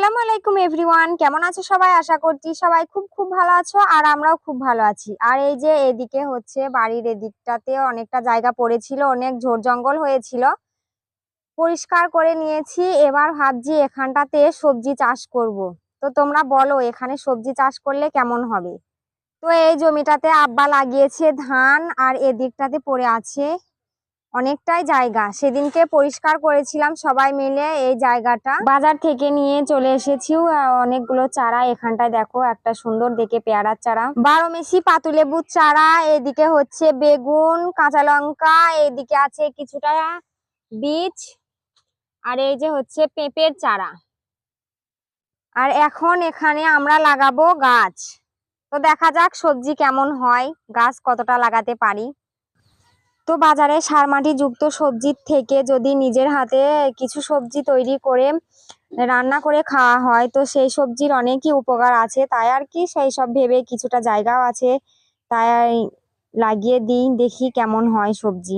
আসসালামু আলাইকুম এভরিওয়ান, কেমন আছো সবাই? আশা করছি সবাই খুব ভালো আছো আর আমরাও খুব ভালো আছি। আর এই যে এদিকে হচ্ছে বাড়ির এদিকটাতে অনেকটা জায়গা পড়েছিল, অনেক ঝোড় জঙ্গল হয়েছিল, পরিষ্কার করে নিয়েছি। এবার ভাবছি এখানটাতে সবজি চাষ করব। তো তোমরা বলো এখানে সবজি চাষ করলে কেমন হবে? তো এই জমিটাতে আব্বা লাগিয়েছে ধান, আর এদিকটাতে পড়ে আছে অনেকটাই জায়গা। সেদিনকে পরিষ্কার করেছিলাম সবাই মিলে এই জায়গাটা, বাজার থেকে নিয়ে চলে এসেছি অনেকগুলো চারা। এখানটায় দেখো একটা সুন্দর দেখে পেয়ারার চারা, 12 মেশি পাতুলেবুর চারা, এদিকে হচ্ছে বেগুন, কাঁচা লঙ্কা, এদিকে আছে কিছুটা বীজ, আর এই যে হচ্ছে পেঁপের চারা। আর এখন এখানে আমরা লাগাবো গাছ। তো দেখা যাক সবজি কেমন হয়, গাছ কতটা লাগাতে পারি। তো বাজারে সার মাটি যুক্ত সবজির থেকে যদি নিজের হাতে কিছু সবজি তৈরি করে রান্না করে খাওয়া হয়, তো সেই সবজির অনেকই উপকার আছে। তাই আর কি, সেই সব ভেবে কিছুটা জায়গাও আছে, তাই লাগিয়ে দিই, দেখি কেমন হয় সবজি।